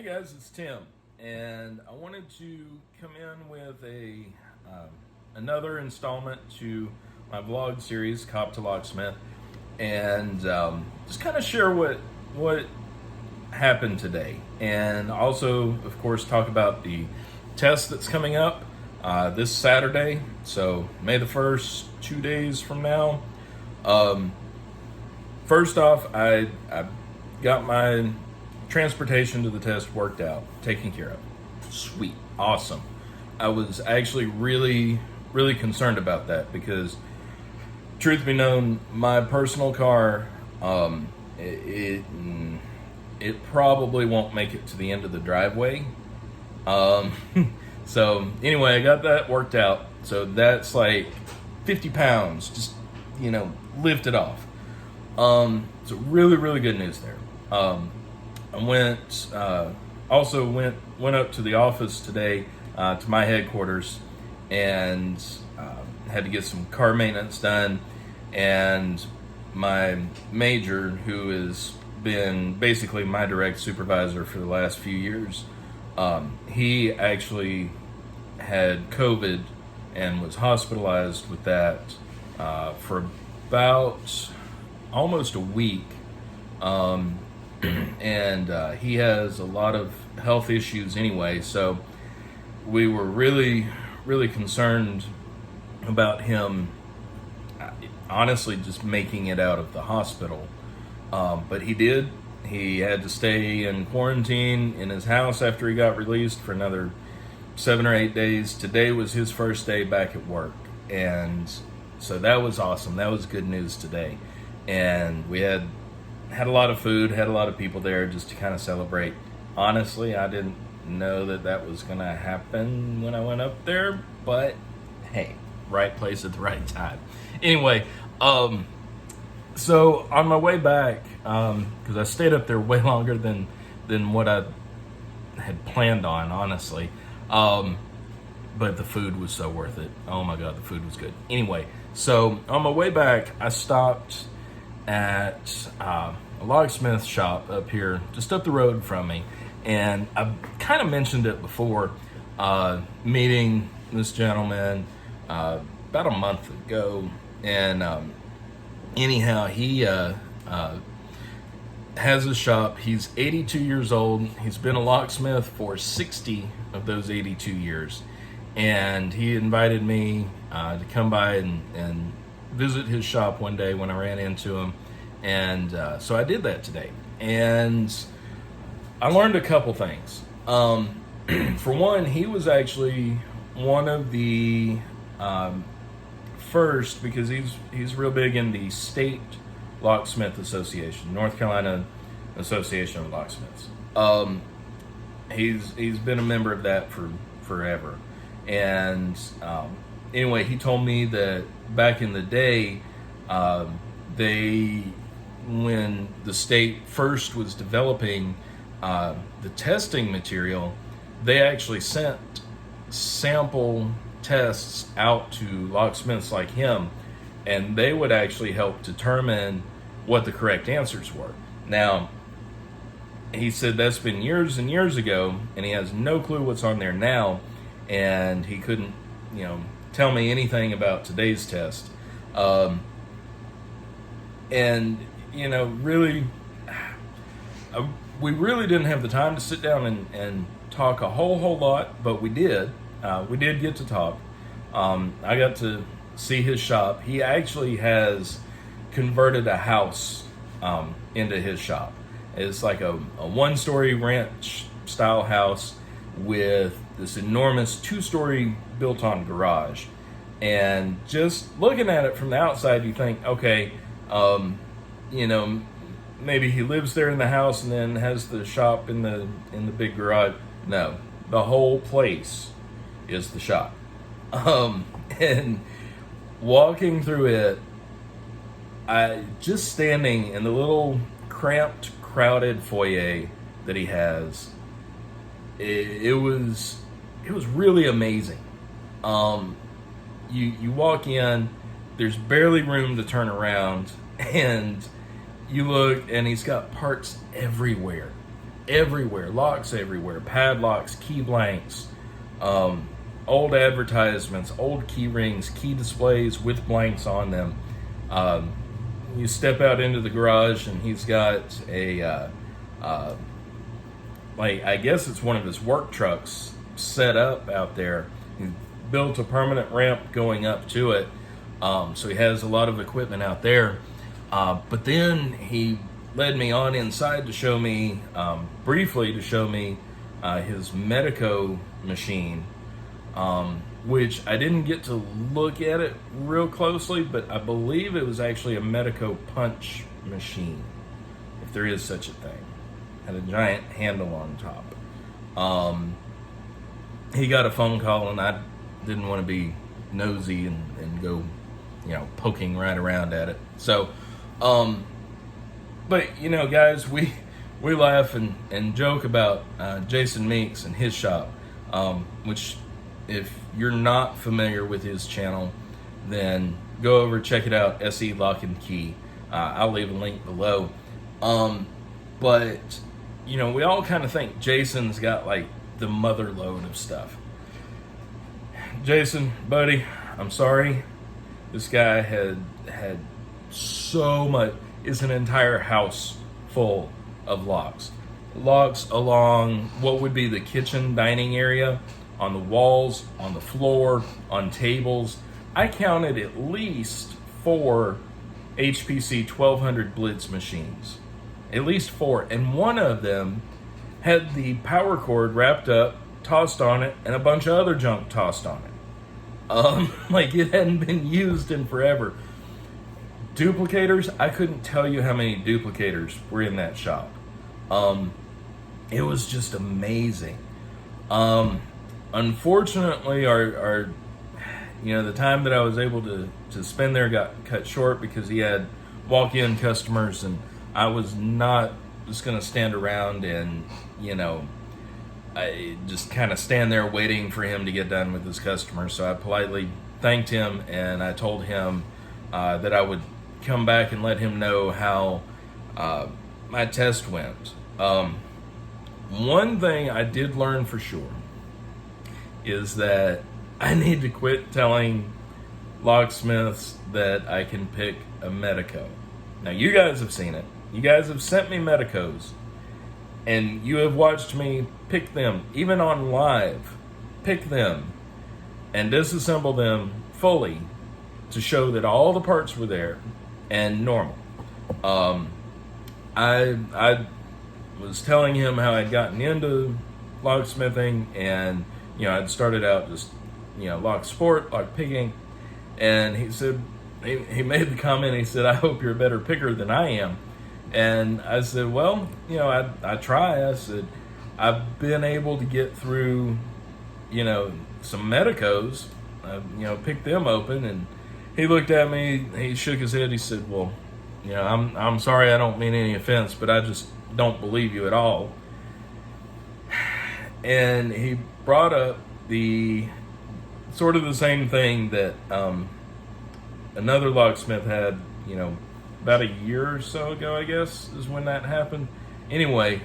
Hey guys, it's Tim, and I wanted to come in with another installment to my vlog series, Cop to Locksmith, and just kind of share what happened today, and also, of course, talk about the test that's coming up this Saturday. So May the 1st, 2 days from now. First off, I got my transportation to the test worked out, taken care of. Sweet, awesome. I was actually really concerned about that because, truth be known, my personal car, it probably won't make it to the end of the driveway. So anyway, I got that worked out. So that's like 50 pounds, just, lift it off. So really good news there. I went up to the office today, to my headquarters, and had to get some car maintenance done. And my major, who has been basically my direct supervisor for the last few years, he actually had COVID and was hospitalized with that for about almost a week. And he has a lot of health issues anyway, so we were really concerned about him honestly just making it out of the hospital. But he did. He had to stay in quarantine in his house after he got released for another 7 or 8 days. Today was his first day back at work, and so that was awesome. That was good news today. And we had a lot of food, had a lot of people there just to kind of celebrate. Honestly, I didn't know that was going to happen when I went up there, but hey, right place at the right time. Anyway, so on my way back, because I stayed up there way longer than what I had planned on, honestly, but the food was so worth it. Oh my God, the food was good. Anyway, so on my way back, I stopped at a locksmith shop up here, just up the road from me, and I kind of mentioned it before, meeting this gentleman about a month ago, and anyhow, he has a shop. He's 82 years old. He's been a locksmith for 60 of those 82 years, and he invited me to come by and visit his shop one day when I ran into him, and so I did that today, and I learned a couple things. For one, he was actually one of the first, because he's real big in the state locksmith association, North Carolina Association of Locksmiths. He's been a member of that for forever, and anyway, he told me that back in the day, when the state first was developing the testing material, they actually sent sample tests out to locksmiths like him, and they would actually help determine what the correct answers were. Now, he said that's been years and years ago, and he has no clue what's on there now, and he couldn't, tell me anything about today's test. And, really, we really didn't have the time to sit down and talk a whole lot, but we did. We did get to talk. I got to see his shop. He actually has converted a house into his shop. It's like a one-story ranch style house with this enormous 2-story built-on garage. And just looking at it from the outside, you think, okay, maybe he lives there in the house and then has the shop in the big garage. No, the whole place is the shop. And walking through it, I just standing in the little cramped, crowded foyer that he has, it was really amazing. You walk in, there's barely room to turn around, and you look, and he's got parts everywhere. everywhere, locks everywhere, padlocks, key blanks, old advertisements, old key rings, key displays with blanks on them. You step out into the garage and he's got a, like, I guess it's one of his work trucks set up out there. He built a permanent ramp going up to it. So he has a lot of equipment out there. But then he led me on inside to show me, briefly to show me his Medico machine, which I didn't get to look at it real closely, but I believe it was actually a Medico punch machine, if there is such a thing. Had a giant handle on top. He got a phone call, and I didn't want to be nosy and go, poking right around at it. So, but guys, we laugh and joke about Jason Meeks and his shop, which, if you're not familiar with his channel, then go over, check it out, SE Lock and Key. I'll leave a link below. But we all kind of think Jason's got like the mother load of stuff. Jason, buddy, I'm sorry. This guy had so much. It's an entire house full of locks. Locks along what would be the kitchen dining area, on the walls, on the floor, on tables. I counted at least 4 HPC 1200 Blitz machines. At least 4. And one of them had the power cord wrapped up, tossed on it, and a bunch of other junk tossed on it. Like it hadn't been used in forever. Duplicators, I couldn't tell you how many duplicators were in that shop. It was just amazing. Unfortunately, our the time that I was able to spend there got cut short because he had walk-in customers, and I was not just going to stand around and, I just kind of stand there waiting for him to get done with his customers. So I politely thanked him, and I told him that I would come back and let him know how my test went. One thing I did learn for sure is that I need to quit telling locksmiths that I can pick a Medico. Now, you guys have seen it. You guys have sent me Medicos, and you have watched me pick them, even on live, pick them and disassemble them fully to show that all the parts were there and normal. I was telling him how I'd gotten into locksmithing, and I'd started out just lock sport, lock picking, and he said, he made the comment, he said, I hope you're a better picker than I am. And I said, well, I try. I said, I've been able to get through, some Medicos, pick them open. And he looked at me, he shook his head, he said, well, I'm sorry, I don't mean any offense, but I just don't believe you at all. And he brought up the sort of the same thing that another locksmith had, about a year or so ago, I guess, is when that happened. Anyway,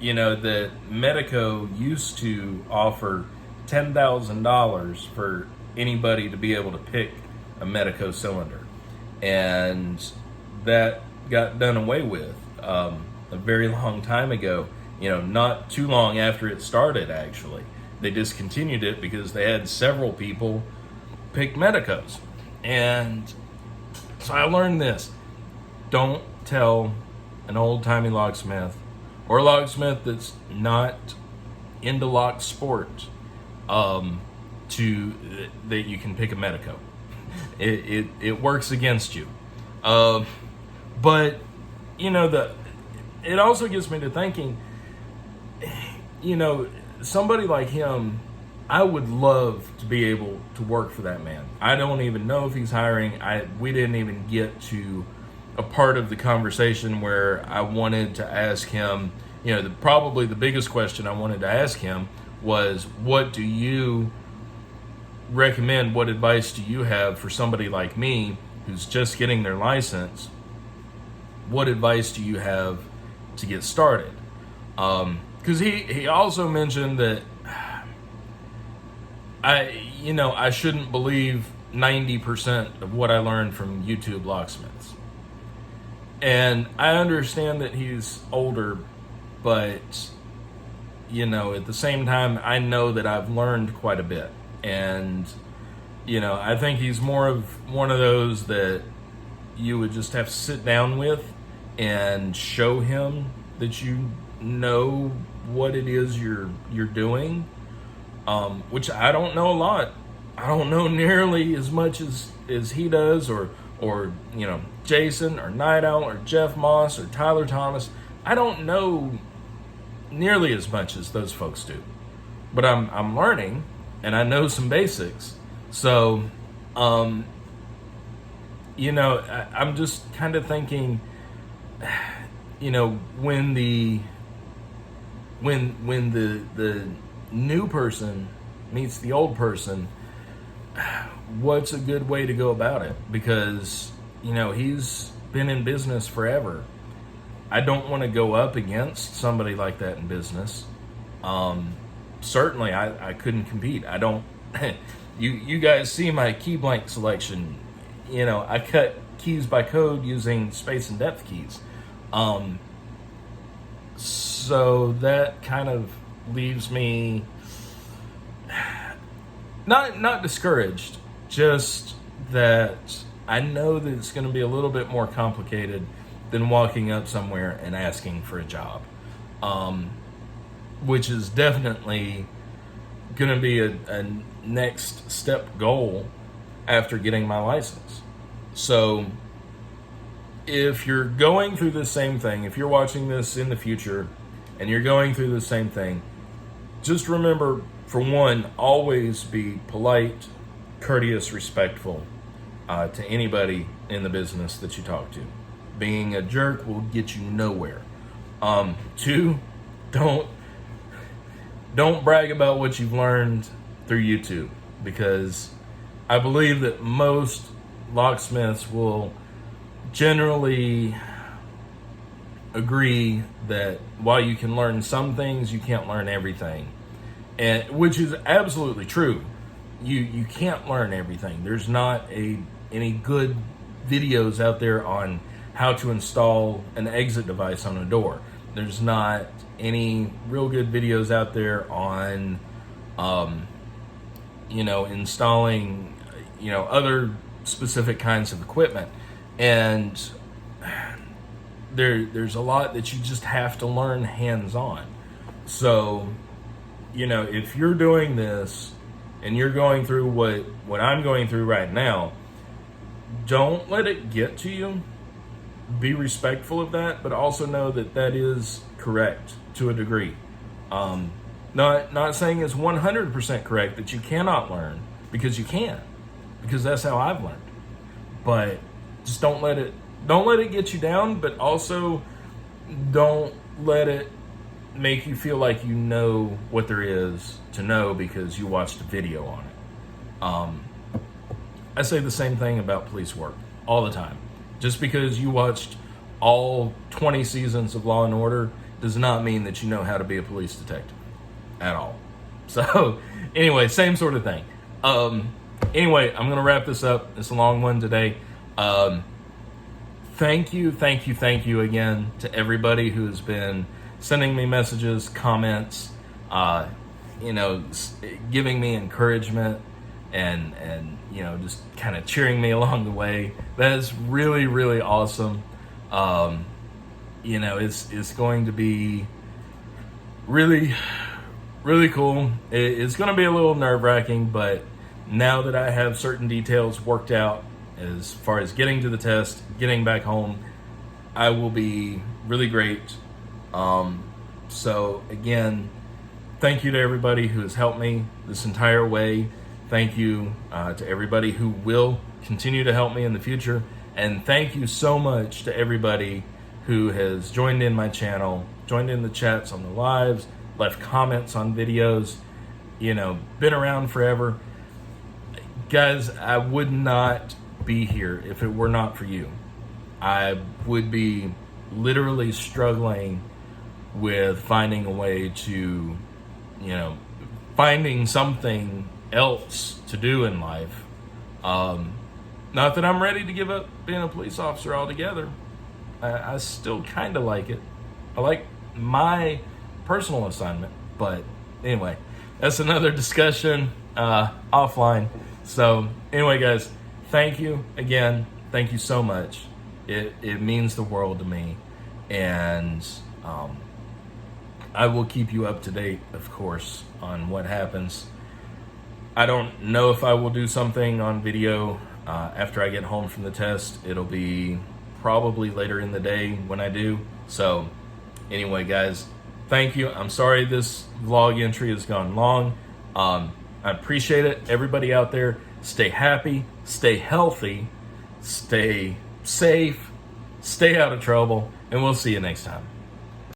that Medico used to offer $10,000 for anybody to be able to pick a Medico cylinder. And that got done away with a very long time ago, not too long after it started, actually. They discontinued it because they had several people pick Medicos. And so I learned this. Don't tell an old-timey locksmith or a locksmith that's not into lock sport that you can pick a Medico. It works against you. But it also gets me to thinking, somebody like him, I would love to be able to work for that man. I don't even know if he's hiring. We didn't even get to a part of the conversation where I wanted to ask him, probably the biggest question I wanted to ask him was, what do you recommend? What advice do you have for somebody like me who's just getting their license? What advice do you have to get started. Because he also mentioned that I shouldn't believe 90% of what I learned from YouTube locksmiths. And I understand that he's older, but at the same time, I know that I've learned quite a bit. And I think he's more of one of those that you would just have to sit down with and show him that you know what it is you're doing, which I don't know a lot. I don't know nearly as much as he does, or Jason or Night Owl or Jeff Moss or Tyler Thomas. I don't know nearly as much as those folks do, but I'm learning and I know some basics. So, I'm just kind of thinking, when the new person meets the old person, what's a good way to go about it? Because, he's been in business forever. I don't want to go up against somebody like that in business. Certainly, I couldn't compete. I don't. You guys see my key blank selection. I cut keys by code using space and depth keys. So that kind of leaves me not discouraged, just that I know that it's going to be a little bit more complicated than walking up somewhere and asking for a job, which is definitely going to be a next step goal after getting my license. So if you're going through the same thing, if you're watching this in the future and you're going through the same thing, just remember, for one, always be polite, courteous, respectful to anybody in the business that you talk to. Being a jerk will get you nowhere. Two, don't brag about what you've learned through YouTube, because I believe that most locksmiths will generally agree that while you can learn some things, you can't learn everything, and which is absolutely true. You can't learn everything. There's not any good videos out there on how to install an exit device on a door. There's not any real good videos out there on installing other specific kinds of equipment. And there's a lot that you just have to learn hands-on. So, if you're doing this and you're going through what I'm going through right now, don't let it get to you. Be respectful of that, but also know that that is correct to a degree. Not saying it's 100% correct that you cannot learn, because you can, because that's how I've learned. But just don't let it get you down, but also don't let it make you feel like you know what there is to know because you watched a video on it. I say the same thing about police work all the time. Just because you watched all 20 seasons of Law and Order does not mean that you know how to be a police detective at all. So anyway, same sort of thing. Anyway, I'm going to wrap this up. It's a long one today. Thank you again to everybody who has been sending me messages, comments, giving me encouragement and just kind of cheering me along the way. That is really, really awesome. It's going to be really, really cool. It's going to be a little nerve-wracking, but now that I have certain details worked out as far as getting to the test, getting back home, I will be really great. So again, thank you to everybody who has helped me this entire way. Thank you to everybody who will continue to help me in the future. And thank you so much to everybody who has joined in my channel, joined in the chats on the lives, left comments on videos, been around forever. Guys, I would not be here if it were not for you. I would be literally struggling with finding a way to, finding something else to do in life. Not that I'm ready to give up being a police officer altogether. I still kind of like it. I like my personal assignment, but anyway, that's another discussion offline. So anyway, guys, thank you again. Thank you so much. It means the world to me, and I will keep you up to date, of course, on what happens. I don't know if I will do something on video after I get home from the test. It'll be probably later in the day when I do. So anyway, guys, thank you. I'm sorry this vlog entry has gone long. I appreciate it. Everybody out there, stay happy, stay healthy, stay safe, stay out of trouble, and we'll see you next time.